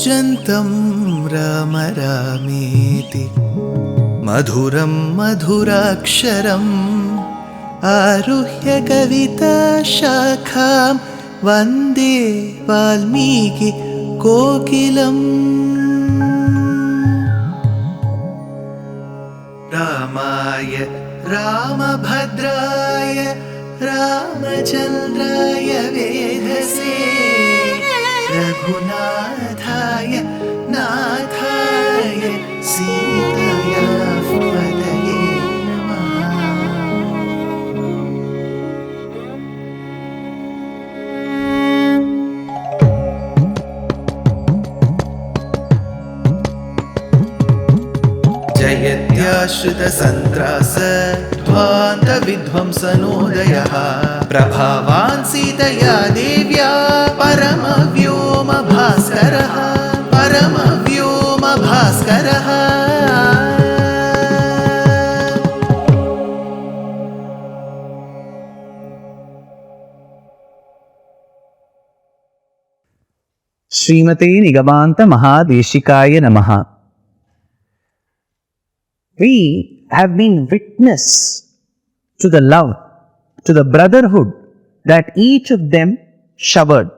कूजन्तं राम रामेति मधुरं मधुराक्षरम् आरुह्य कविताशाखां वन्दे वाल्मीकि कोकिलम्। रामाय रामभद्राय रामचन्द्राय वेधसे रघुनाथाय नाथाय सीताया पतये नमः। जयत्याश्रितसन्त्रास ध्वान्तविध्वंसनोदयः प्रभावान् सीतया देव्या परमव्योमभास्करः परमव्योमभास्करः। श्रीमते निगमान्त महादेशिकाय नमः। We have been witness to the love, to the brotherhood that each of them showered.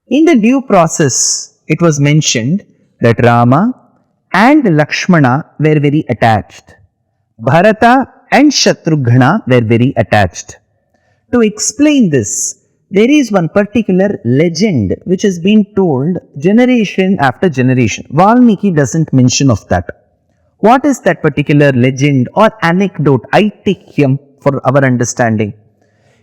In the due process, it was mentioned that Rama and Lakshmana were very attached. Bharata and Shatrughna were very attached. To explain this, there is one particular legend which has been told generation after generation. Valmiki doesn't mention of that. What is that particular legend or anecdote, aitikyam for our understanding?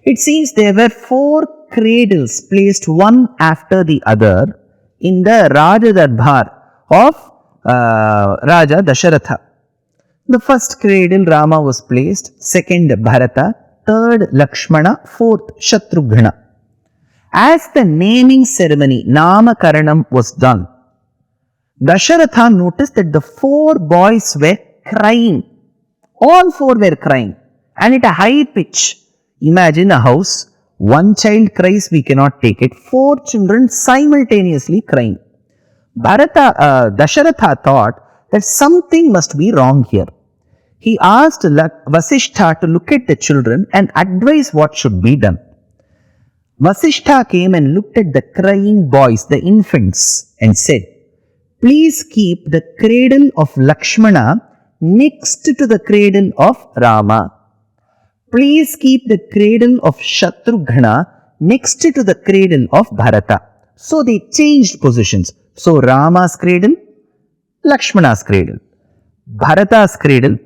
It seems there were 4 cradles placed one after the other in the Raja Darbar of Raja Dasharatha. The first cradle Rama was placed, second Bharata, third Lakshmana, fourth Shatrughna. As the naming ceremony, Namakaranam, was done, Dasharatha noticed that the 4 boys were crying. All 4 were crying, and at a high pitch. Imagine a house, one child cries, we cannot take it. 4 children simultaneously crying. Dasharatha thought that something must be wrong here. He asked Vasishtha to look at the children and advise what should be done. Vasishtha came and looked at the crying boys, the infants, and said, "Please keep the cradle of Lakshmana next to the cradle of Rama. Please keep the cradle of Shatrughna next to the cradle of Bharata." So they changed positions. So Rama's cradle, Lakshmana's cradle, Bharata's cradle,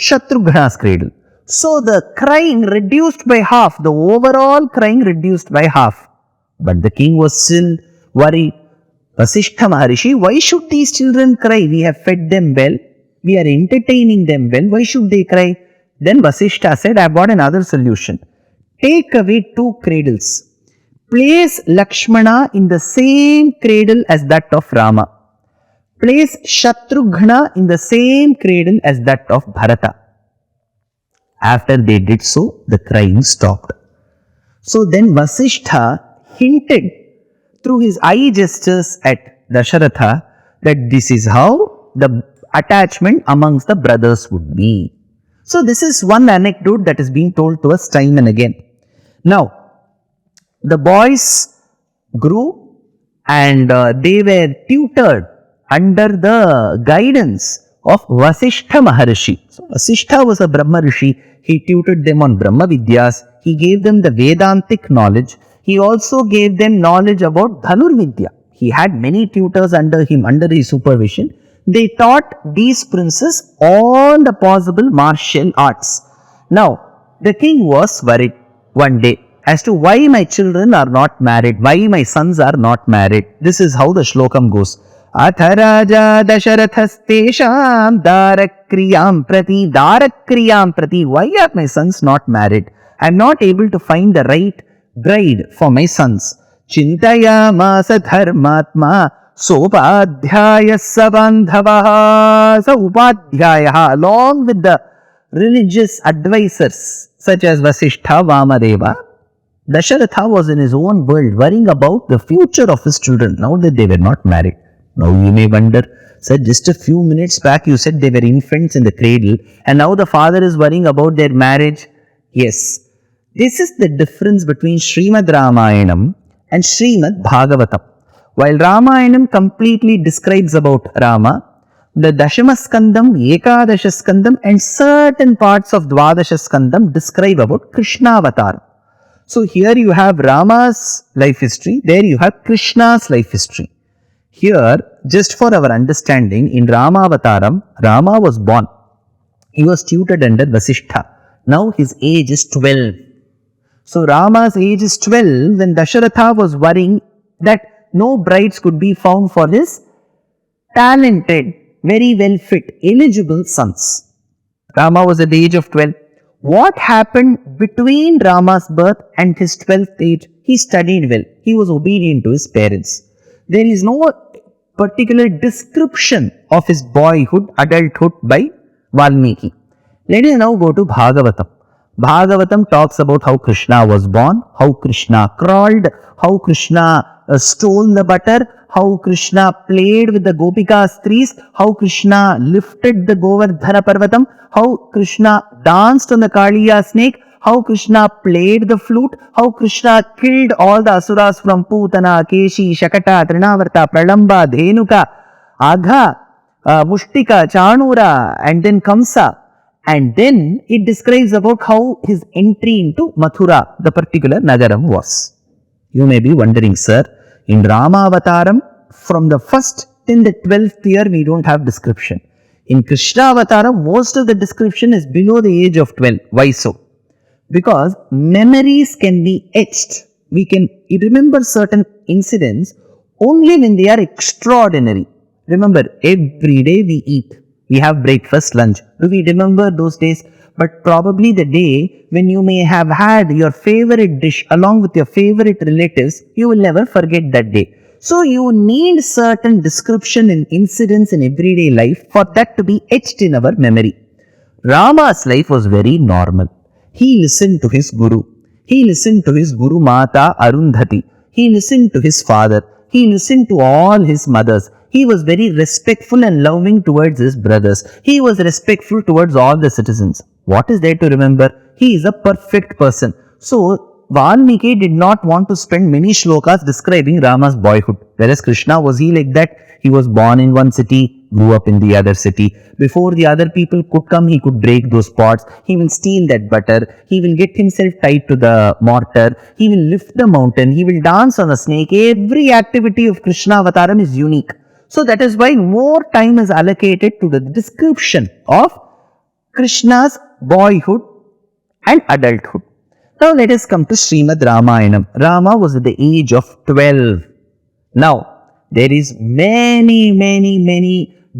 Shatrughna's cradle. So the crying reduced by half, the overall crying reduced by half. But the king was still worried. Vasishtha Maharishi, why should these children cry? We have fed them well. We are entertaining them well. Why should they cry? Then Vasishtha said, I have got another solution. Take away 2 cradles. Place Lakshmana in the same cradle as that of Rama. Place Shatrughna in the same cradle as that of Bharata. After they did so, the crying stopped. So then Vasishtha hinted through his eye gestures at Dasharatha that this is how the attachment amongst the brothers would be. So this is one anecdote that is being told to us time and again. Now, the boys grew and they were tutored under the guidance of Vasishtha Maharishi. So Vasishtha was a Brahma Rishi. He tutored them on Brahma Vidyas. He gave them the Vedantic knowledge. He also gave them knowledge about Dhanurvidya. He had many tutors under him, under his supervision. They taught these princes all the possible martial arts. Now, the king was worried one day as to why my children are not married, why my sons are not married. This is how the shlokam goes. Atha raja Dasharathastesham darakriyam prati. Why are my sons not married? I am not able to find the right bride for my sons. Chintayamasa dharmatma sopadhyaya sabandhavaha. So upadhyaya, along with the religious advisors such as Vasishtha, Vamadeva, Dasharatha was in his own world worrying about the future of his children now that they were not married. Now you may wonder, sir, just a few minutes back you said they were infants in the cradle and now the father is worrying about their marriage. Yes, this is the difference between Srimad Ramayanam and Srimad Bhagavatam. While Ramayanam completely describes about Rama, the Dashamaskandam, Ekadashaskandam and certain parts of Dwadashaskandam describe about Krishna avatar. So here you have Rama's life history, there you have Krishna's life history. Here, just for our understanding, in Rama Avataram, Rama was born. He was tutored under Vasishtha. Now his age is 12. So Rama's age is 12 when Dasharatha was worrying that no brides could be found for his talented, very well fit, eligible sons. Rama was at the age of 12. What happened between Rama's birth and his 12th age? He studied well. He was obedient to his parents. There is no particular description of his boyhood, adulthood by Valmiki. Let us now go to Bhagavatam. Bhagavatam talks about how Krishna was born, how Krishna crawled, how Krishna stole the butter, how Krishna played with the Gopika Stris, how Krishna lifted the Govardhana Parvatam, how Krishna danced on the Kaliya snake, how Krishna played the flute, how Krishna killed all the asuras from Putana, Keshi, Shakata, Trinavarta, Pralamba, Dhenuka, Agha, Mushtika, Chanura, and then Kamsa. And then it describes about how his entry into Mathura, the particular Nagaram, was. You may be wondering, sir, in Rama Avataram, from the first till the 12th year, we don't have description. In Krishna Avataram, most of the description is below the age of 12. Why so? Because memories can be etched. We can remember certain incidents only when they are extraordinary. Remember, every day we eat. We have breakfast, lunch. Do we remember those days? But probably the day when you may have had your favorite dish along with your favorite relatives, you will never forget that day. So you need certain description in incidents in everyday life for that to be etched in our memory. Rama's life was very normal. He listened to his guru. He listened to his guru Mata Arundhati. He listened to his father. He listened to all his mothers. He was very respectful and loving towards his brothers. He was respectful towards all the citizens. What is there to remember? He is a perfect person. So, Valmiki did not want to spend many shlokas describing Rama's boyhood. Whereas Krishna, was he like that? He was born in one city, grew up in the other city. Before the other people could come, he could break those pots. He will steal that butter. He will get himself tied to the mortar. He will lift the mountain. He will dance on a snake. Every activity of Krishna Avataram is unique. So that is why more time is allocated to the description of Krishna's boyhood and adulthood. Now let us come to Srimad Ramayanam. Rama was at the age of 12. Now, there is many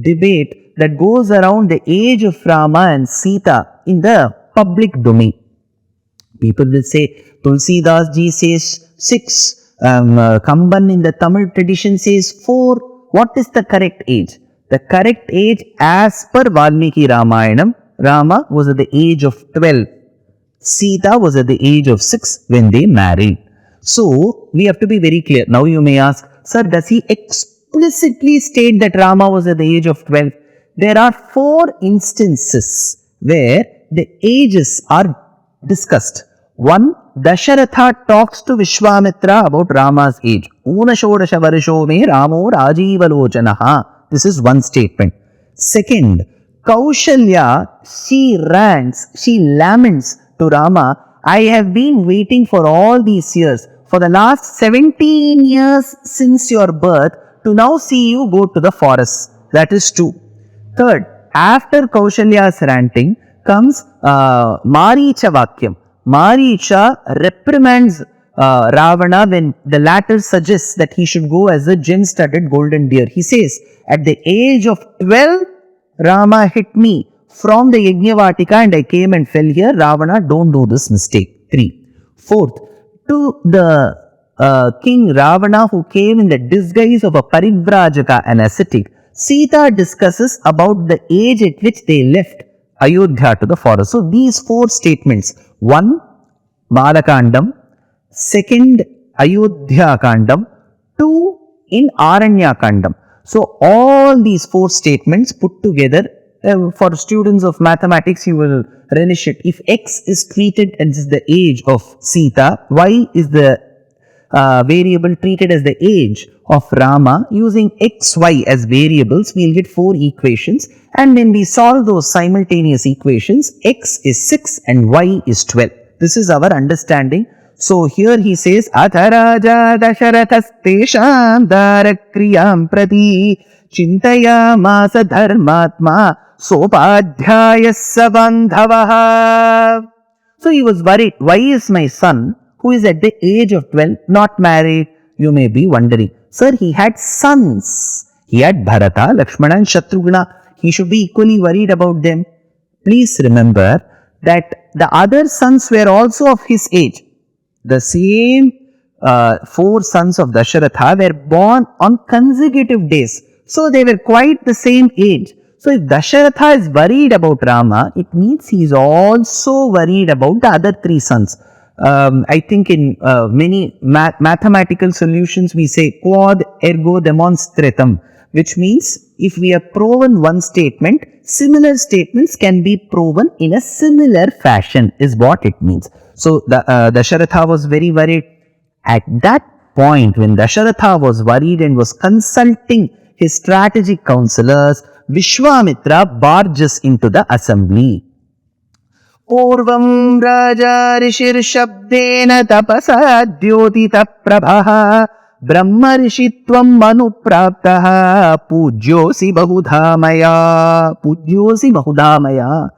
debate that goes around the age of Rama and Sita in the public domain. People will say, Tulsidas ji says 6, Kamban in the Tamil tradition says 4. What is the correct age? The correct age as per Valmiki Ramayanam, Rama was at the age of 12. Sita was at the age of 6 when they married. So, we have to be very clear. Now you may ask, sir, does he explicitly state that Rama was at the age of 12? There are 4 instances where the ages are discussed. 1. Dasharatha talks to Vishwamitra about Rama's age. Unashodasha varisho me Ramo Rajivalochanaha. This is one statement. Second, Kaushalya, she rants, she laments to Rama, I have been waiting for all these years, for the last 17 years since your birth, to now see you go to the forest. That is 2. Third, after Kaushalya's ranting comes Maricha Vakyam. Maricha reprimands Ravana when the latter suggests that he should go as a gem-studded golden deer. He says, at the age of 12, Rama hit me from the Yajnavatika and I came and fell here. Ravana, don't do this mistake. 3. Fourth, to the king Ravana who came in the disguise of a Parivrajaka, an ascetic, Sita discusses about the age at which they left Ayodhya to the forest. So these 4 statements. 1. Bala Kandam. second Ayodhya Kandam, 2 in Aranya Kandam. So all these 4 statements put together, for students of mathematics, you will relish it. If X is treated as the age of Sita, Y is the variable treated as the age of Rama. Using X, Y as variables, we'll get 4 equations, and when we solve those simultaneous equations, X is 6 and Y is 12. This is our understanding. So here he says, Atha Raja Dasharatastesham Darakriyam Prati Chintayamasa Dharmatma Sopadhyayassa Bandhavaha. So he was worried, why is my son, who is at the age of 12, not married? You may be wondering. Sir, he had sons. He had Bharata, Lakshmana and Shatrughna. He should be equally worried about them. Please remember that the other sons were also of his age. The same 4 sons of Dasharatha were born on consecutive days. So they were quite the same age. So if Dasharatha is worried about Rama, it means he is also worried about the other 3 sons. I think in many mathematical solutions we say quod ergo demonstratum, which means if we have proven one statement, similar statements can be proven in a similar fashion, is what it means. So Dasharatha was very worried. At that point, when Dasharatha was worried and was consulting his strategic counselors, Vishwamitra barges into the assembly. Purvam Raja Rishir Shabdena Tapasa Dyotita Prabha Brahma Rishitvam Manupraptaha Pujyosi Bahudhamaya. Pujyosi Bahudhamaya.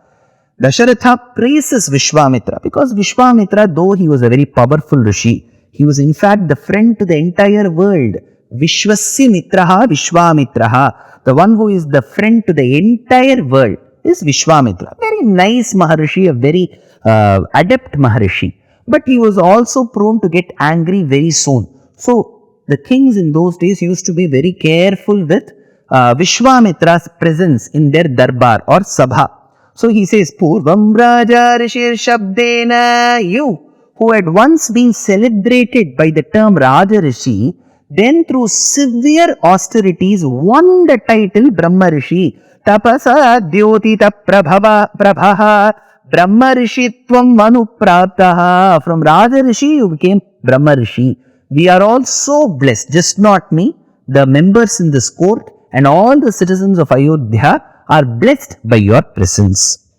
Dasharatha praises Vishwamitra because Vishwamitra, though he was a very powerful Rishi, he was in fact the friend to the entire world. Vishwasya Mitraha Vishwamitraha. The one who is the friend to the entire world is Vishwamitra. Very nice Maharishi, a very adept Maharishi. But he was also prone to get angry very soon. So the kings in those days used to be very careful with Vishwamitra's presence in their darbar or sabha. So he says, Purvam Raja Rishir Shabdena, you who had once been celebrated by the term Raja Rishi, then through severe austerities won the title Brahma Rishi. Tapasa Dyotita Prabhaha Brahma Rishitvam Manupraptaha. From Raja Rishi you became Brahma Rishi. We are all so blessed, just not me, the members in this court and all the citizens of Ayodhya are blessed by your presence.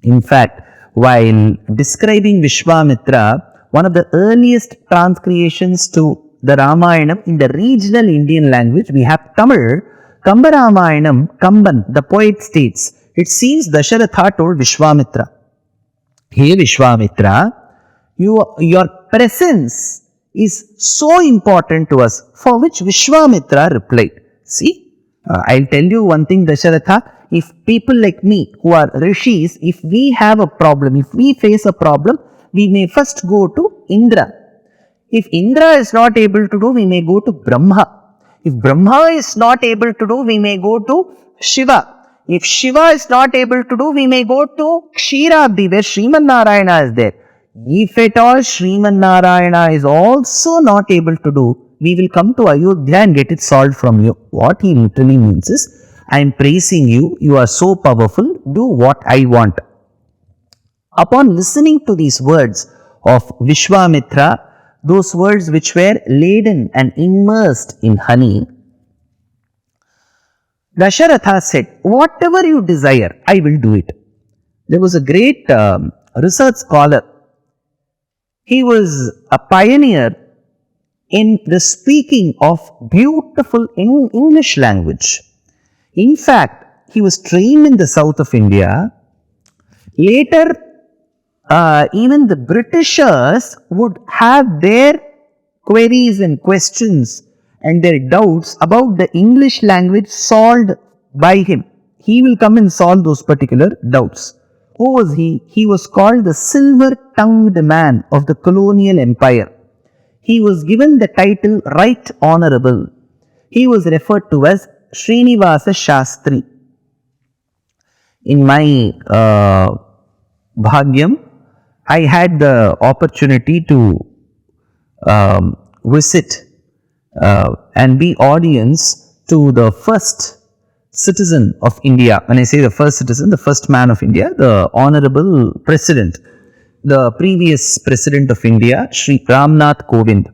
In fact, while describing Vishwamitra, one of the earliest transcreations to the Ramayana in the regional Indian language, we have Tamil. Kamba Ramayanam, Kamban, the poet states, it seems Dasharatha told Vishwamitra, Hey Vishwamitra, your presence is so important to us, for which Vishwamitra replied, see, I'll tell you one thing Dasharatha, if people like me who are rishis, if we have a problem, if we face a problem, we may first go to Indra. If Indra is not able to do, we may go to Brahma. If Brahma is not able to do, we may go to Shiva. If Shiva is not able to do, we may go to Kshetrabdi, where Sriman Narayana is there. If at all Sriman Narayana is also not able to do, we will come to Ayodhya and get it solved from you. What he literally means is, I am praising you, you are so powerful, do what I want. Upon listening to these words of Vishwamitra, those words which were laden and immersed in honey, Dasharatha said, whatever you desire, I will do it. There was a great research scholar. He was a pioneer in the speaking of beautiful English language. In fact, he was trained in the south of India. Later, even the Britishers would have their queries and questions and their doubts about the English language solved by him. He will come and solve those particular doubts. Who was he? He was called the silver-tongued man of the colonial empire. He was given the title Right Honorable. He was referred to as Srinivasa Shastri. In my Bhagyam, I had the opportunity to visit and be audience to the first citizen of India. When I say the first citizen, the first man of India, the Honorable President, the previous President of India, Sri Ramnath Kovind.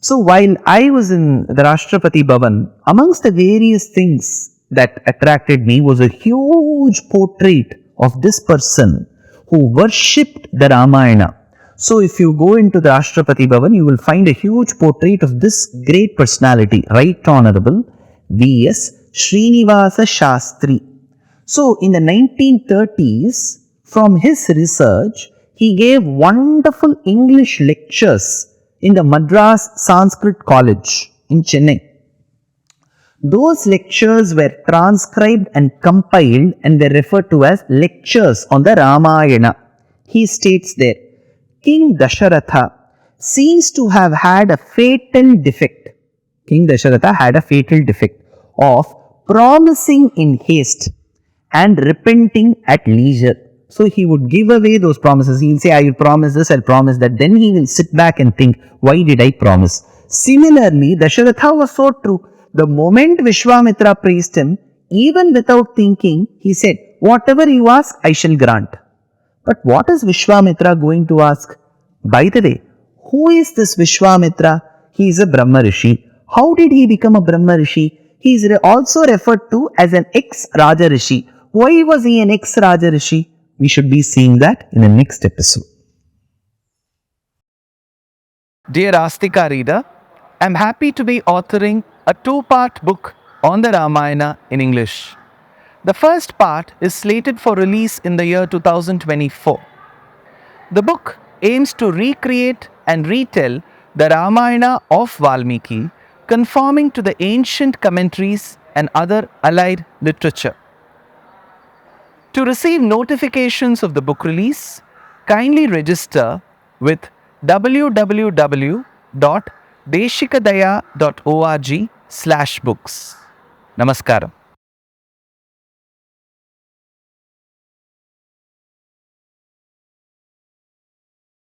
So while I was in the Rashtrapati Bhavan, amongst the various things that attracted me was a huge portrait of this person who worshipped the Ramayana. So if you go into the Rashtrapati Bhavan, you will find a huge portrait of this great personality, Right Honorable V.S. Srinivasa Shastri. So in the 1930s, from his research, he gave wonderful English lectures in the Madras Sanskrit College in Chennai. Those lectures were transcribed and compiled and were referred to as lectures on the Ramayana. He states there, King Dasharatha seems to have had a fatal defect. King Dasharatha had a fatal defect of promising in haste and repenting at leisure. So he would give away those promises. He will say, I will promise this, I'll promise that. Then he will sit back and think, why did I promise? Similarly, Dasharatha was so true. The moment Vishwamitra praised him, even without thinking, he said, whatever you ask, I shall grant. But what is Vishwamitra going to ask? By the way, who is this Vishwamitra? He is a Brahma Rishi. How did he become a Brahma Rishi? He is also referred to as an ex-Raja Rishi. Why was he an ex-Raja Rishi? We should be seeing that in the next episode. Dear Astika reader, I am happy to be authoring a two-part book on the Ramayana in English. The first part is slated for release in the year 2024. The book aims to recreate and retell the Ramayana of Valmiki, conforming to the ancient commentaries and other allied literature. To receive notifications of the book release, kindly register with www.deshikadaya.org/books. Namaskaram.